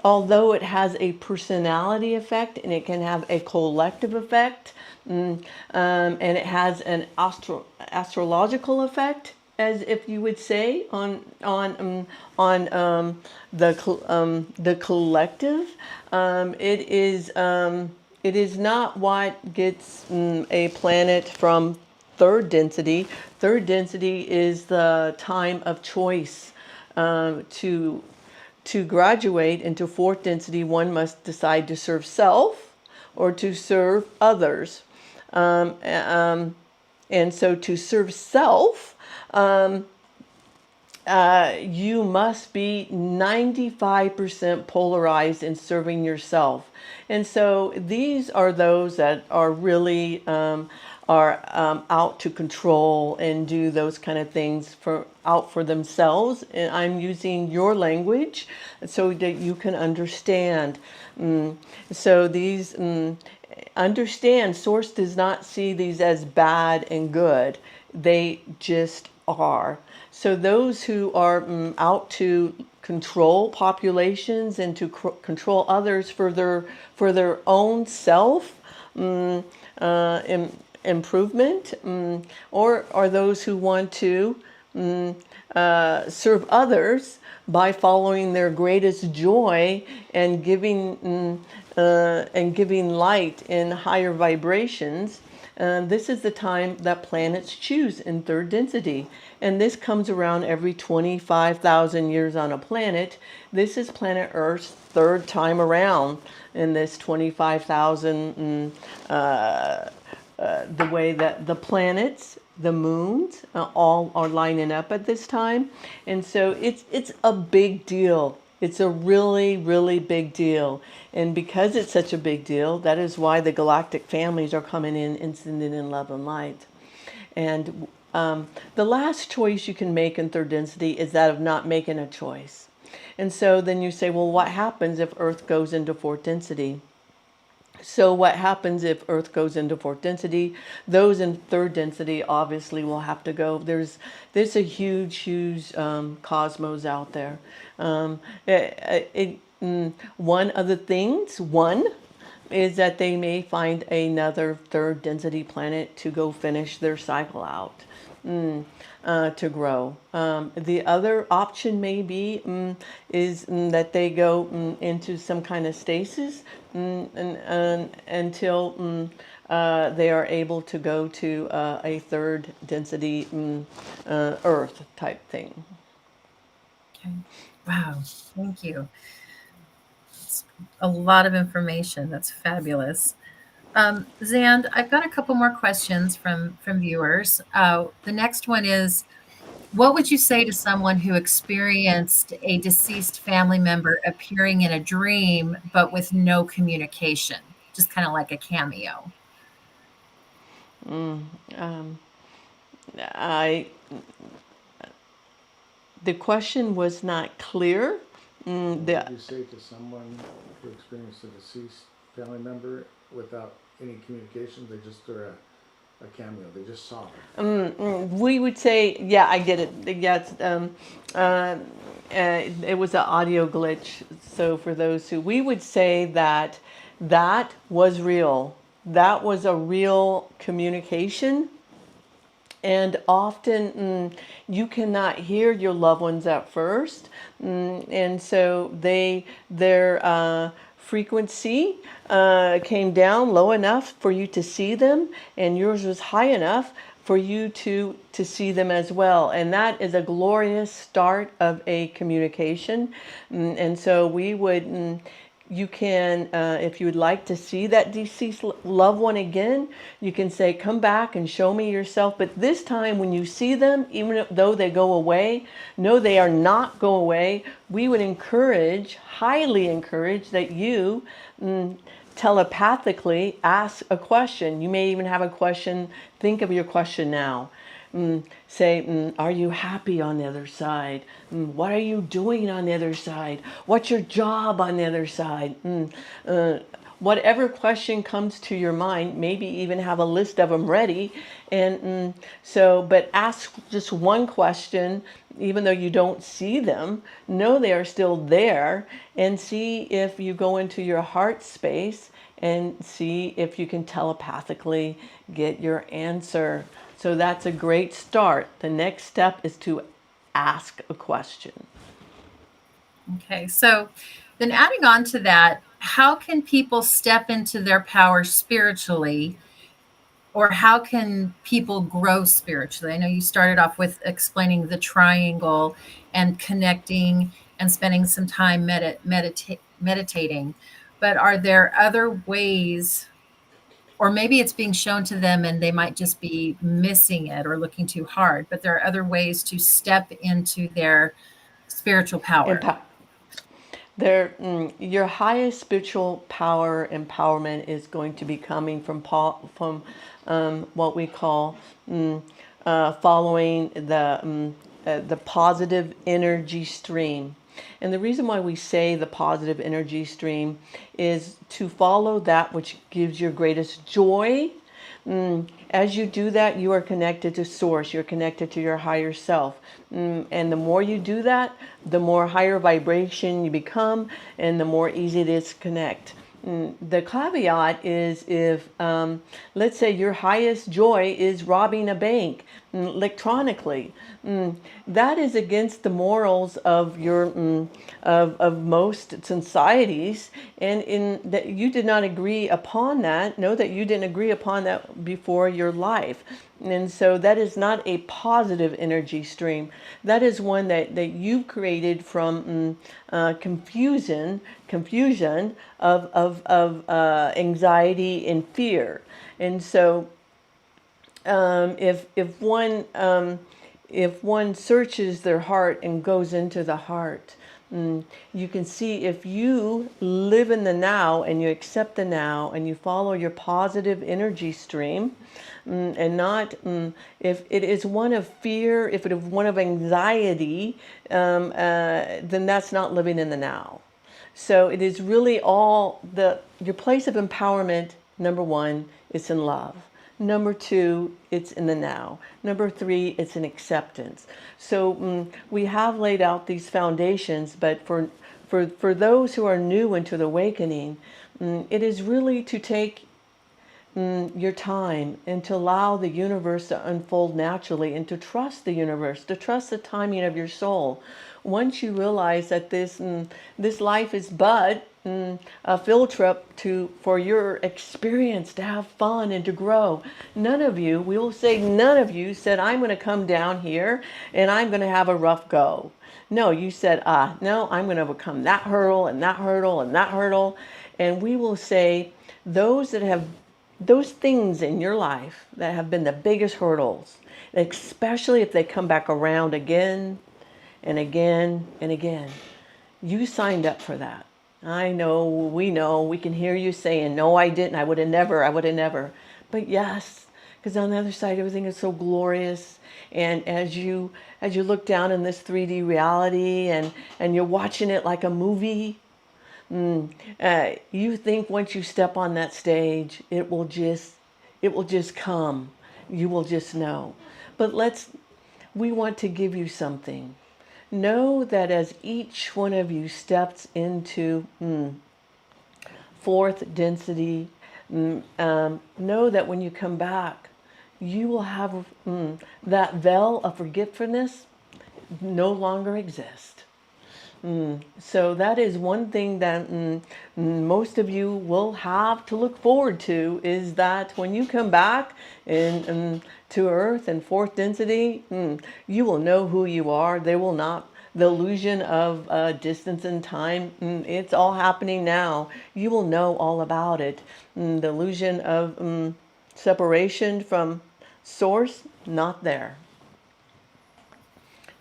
Although it has a personality effect and it can have a collective effect, and it has an astrological effect, as if you would say, on the collective. It is not what gets a planet from third density. Third density is the time of choice. To graduate into fourth density, one must decide to serve self or to serve others. And so to serve self, you must be 95% polarized in serving yourself. And so these are those that are really out to control and do those kind of things out for themselves. And I'm using your language so that you can understand. So these understand, Source does not see these as bad and good. They just are. So those who are out to control populations and to control others for their own self improvement, or are those who want to serve others by following their greatest joy and giving light in higher vibrations. This is the time that planets choose in third density. And this comes around every 25,000 years on a planet. This is planet Earth's third time around in this 25,000. The way that the planets, the moons, all are lining up at this time. And so it's a big deal. It's a really, really big deal. And because it's such a big deal, that is why the galactic families are coming in and sending in love and light. And the last choice you can make in third density is that of not making a choice. And so then you say, well, what happens if Earth goes into fourth density? So what happens if Earth goes into fourth density? Those in third density obviously will have to go. There's a huge cosmos out there. One of the things, is that they may find another third density planet to go finish their cycle out. To grow. The other option may be is that they go into some kind of stasis until they are able to go to a third density Earth type thing.
Okay. Wow. Thank you. It's a lot of information. That's fabulous. Xand, I've got a couple more questions from viewers. The next one is, what would you say to someone who experienced a deceased family member appearing in a dream, but with no communication, just kind of like a cameo?
The question was not clear.
What would you say to someone who experienced a deceased family member without any communication? They just are a cameo. They just saw her.
We would say, yeah, I get it. Yes, it was an audio glitch. So for those who, we would say that that was real. That was a real communication. And often you cannot hear your loved ones at first. And so their frequency came down low enough for you to see them, and yours was high enough for you to see them as well. And that is a glorious start of a communication. And so we would... You can, if you would like to see that deceased loved one again, you can say, come back and show me yourself. But this time when you see them, even though they go away, no, they are not go away. We would encourage, highly encourage, that you telepathically ask a question. You may even have a question. Think of your question now. Say, are you happy on the other side? What are you doing on the other side? What's your job on the other side? Whatever question comes to your mind, maybe even have a list of them ready. And but ask just one question, even though you don't see them. Know they are still there, and see if you go into your heart space and see if you can telepathically get your answer. So that's a great start. The next step is to ask a question.
Okay, so then adding on to that, how can people step into their power spiritually, or how can people grow spiritually? I know you started off with explaining the triangle and connecting and spending some time meditating, but are there other ways? Or maybe it's being shown to them and they might just be missing it or looking too hard, but there are other ways to step into their spiritual power.
Your highest spiritual power empowerment is going to be coming from what we call following the positive energy stream. And the reason why we say the positive energy stream is to follow that which gives your greatest joy. As you do that, you are connected to source. You're connected to your higher self. And the more you do that, the more higher vibration you become, and the more easy it is to connect. The caveat is if, let's say, your highest joy is robbing a bank electronically, that is against the morals of of most societies, and in that you did not agree upon that. Know that you didn't agree upon that before your life. And so that is not a positive energy stream. That is one that you created from confusion of anxiety and fear. And so if one searches their heart and goes into the heart, you can see if you live in the now and you accept the now and you follow your positive energy stream, and not if it is one of fear, if it is one of anxiety, then that's not living in the now. So it is really all your place of empowerment. Number one, it's in love. Number two, it's in the now. Number three, it's in acceptance. So we have laid out these foundations, but for those who are new into the awakening, it is really to take your time and to allow the universe to unfold naturally, and to trust the universe, to trust the timing of your soul. Once you realize that this life is but a field trip for your experience, to have fun and to grow. None of you, we will say none of you said, I'm going to come down here and I'm going to have a rough go. No, you said, no, I'm going to overcome that hurdle and that hurdle and that hurdle. And we will say those things in your life that have been the biggest hurdles, especially if they come back around again and again and again, you signed up for that. I know, we can hear you saying, no, I didn't, I would have never. But yes, because on the other side, everything is so glorious. And as you look down in this 3D reality and you're watching it like a movie, you think once you step on that stage, it will just come. You will just know. But we want to give you something. Know that as each one of you steps into fourth density, know that when you come back, you will have that veil of forgetfulness no longer exist. So that is one thing that most of you will have to look forward to, is that when you come back to Earth and fourth density, you will know who you are. There will not the illusion of distance and time. It's all happening now. You will know all about it. The illusion of separation from source, not there.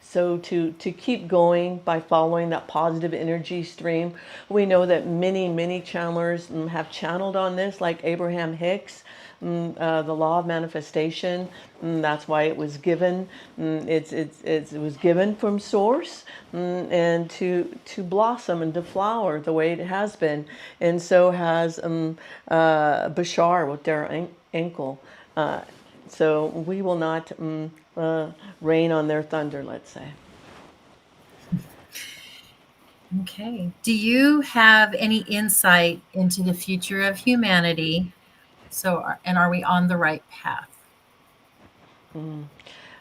So to keep going by following that positive energy stream, we know that many channelers have channeled on this, like Abraham Hicks, the law of manifestation. That's why it was given. It was given from source, and to blossom and to flower the way it has been. And so has Bashar with their ankle. So we will not rain on their thunder, let's say.
Okay. Do you have any insight into the future of humanity? And are we on the right path?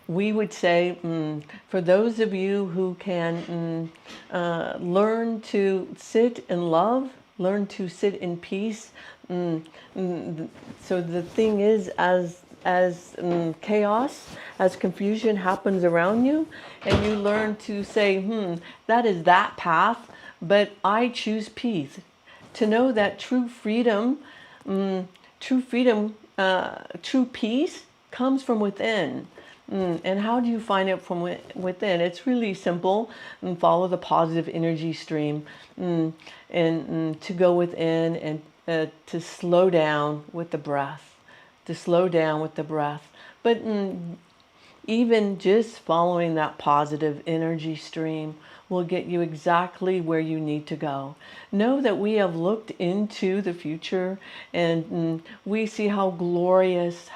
We would say, for those of you who can learn to sit in love, learn to sit in peace. So the thing is, as chaos, as confusion happens around you, and you learn to say, that is that path, but I choose peace. To know that true peace comes from within. And how do you find it from within? It's really simple. Follow the positive energy stream, and to go within and to slow down with the breath. But even just following that positive energy stream will get you exactly where you need to go. Know that we have looked into the future, and we see how glorious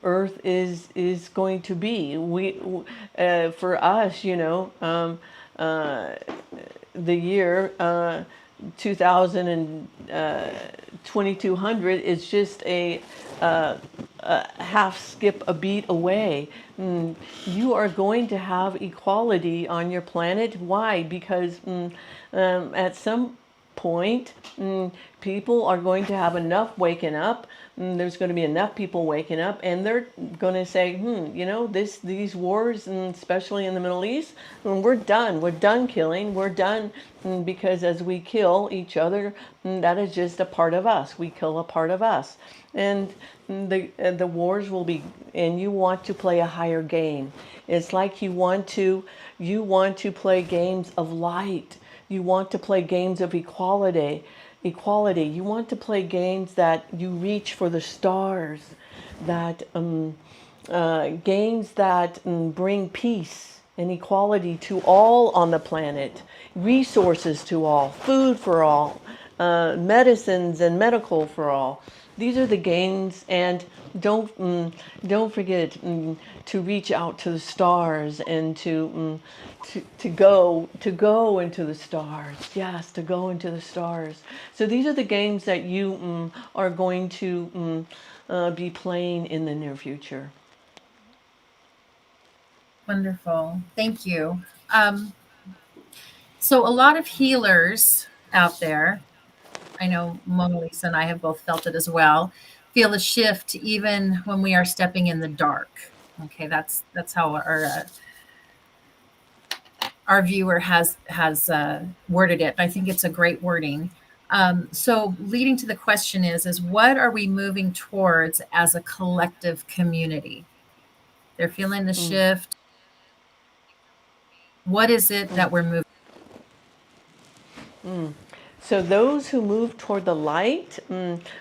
Earth is going to be. For us, the year 2000 and 2200 is just a half skip a beat away. You are going to have equality on your planet. Why? Because at some point, people are going to have enough waking up. There's going to be enough people waking up, and they're going to say, these wars, and especially in the Middle East, we're done. We're done killing. We're done because as we kill each other, that is just a part of us. We kill a part of us, and the wars will be. And you want to play a higher game. It's like you want to play games of light. You want to play games of equality. You want to play games that you reach for the stars, that games that bring peace and equality to all on the planet, resources to all, food for all, medicines and medical for all. These are the games, and don't forget to reach out to the stars and to go into the stars. Yes, to go into the stars. So these are the games that you are going to be playing in the near future.
Wonderful. Thank you. So a lot of healers out there, I know MonaLisa and I have both felt it as well, feel a shift even when we are stepping in the dark. Okay, that's how our viewer has worded it. I think it's a great wording. So leading to the question is what are we moving towards as a collective community? They're feeling the shift. What is it that we're moving?
So those who move toward the light,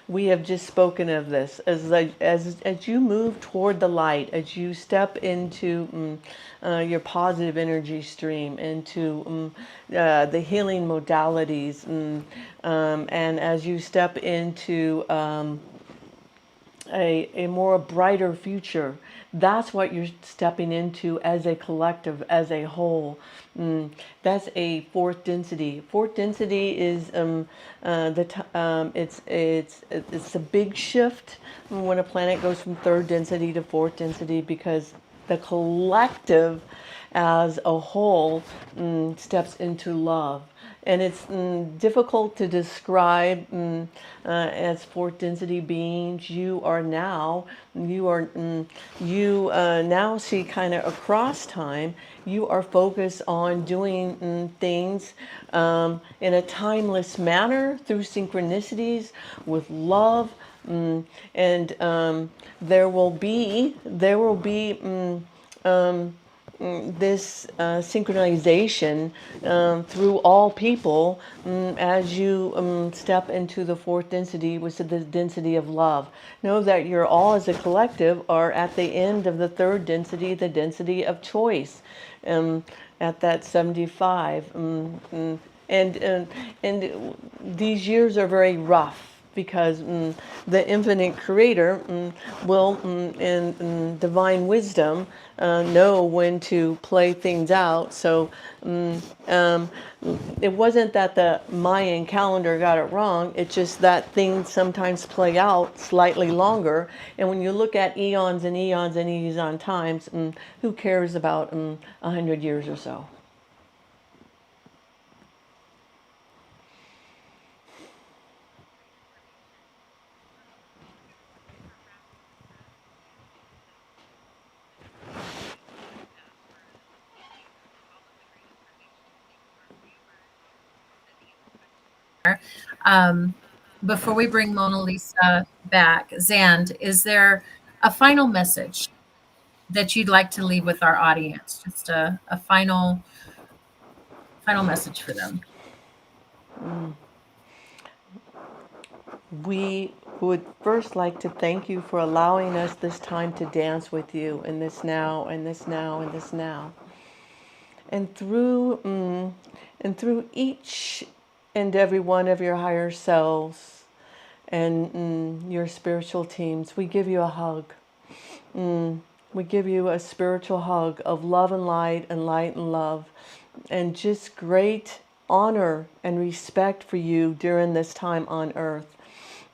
we have just spoken of this. As you move toward the light, as you step into your positive energy stream, into the healing modalities, and as you step into a more brighter future, that's what you're stepping into as a collective, as a whole. That's a fourth density. Fourth density is it's a big shift when a planet goes from third density to fourth density, because the collective as a whole steps into love. And it's difficult to describe as fourth density beings. You now see kind of across time. You are focused on doing things in a timeless manner through synchronicities with love, and there will be this synchronization through all people as you step into the fourth density, which is the density of love. Know that you're all as a collective are at the end of the third density, the density of choice, at that 75. And these years are very rough, because the infinite creator will, in divine wisdom, know when to play things out. So it wasn't that the Mayan calendar got it wrong. It's just that things sometimes play out slightly longer. And when you look at eons and eons and eon times, who cares about 100 years or so?
Before we bring MonaLisa back, Xand, is there a final message that you'd like to leave with our audience? Just a final message for them.
We would first like to thank you for allowing us this time to dance with you in this now, and this now, and this now. And through each and every one of your higher selves and your spiritual teams, we give you a hug. We give you a spiritual hug of love and light and love, and just great honor and respect for you during this time on earth.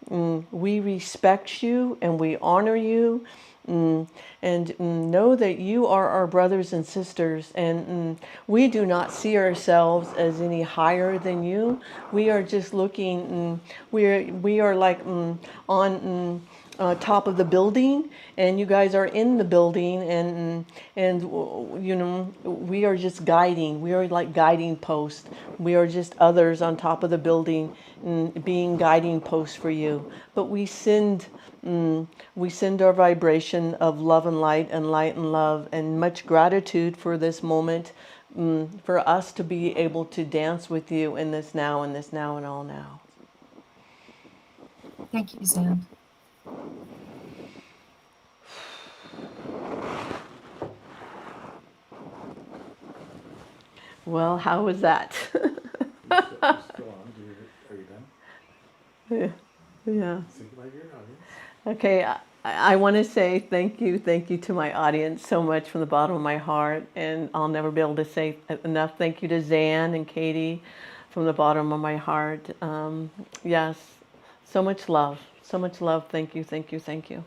We respect you and we honor you. And know that you are our brothers and sisters, and we do not see ourselves as any higher than you. We are just looking, we are like on top of the building, and you guys are in the building, and you know, we are just guiding. We are like guiding posts. We are just others on top of the building, being guiding posts for you. But we send our vibration of love and light and love, and much gratitude for this moment, for us to be able to dance with you in this now and all now.
Thank you, Xand.
Well, how was that?
You're still on. Are you done?
Yeah.
Think about your audience.
Okay, I want to say thank you to my audience so much from the bottom of my heart, and I'll never be able to say enough thank you to Xand and Kati from the bottom of my heart. Yes, so much love, thank you.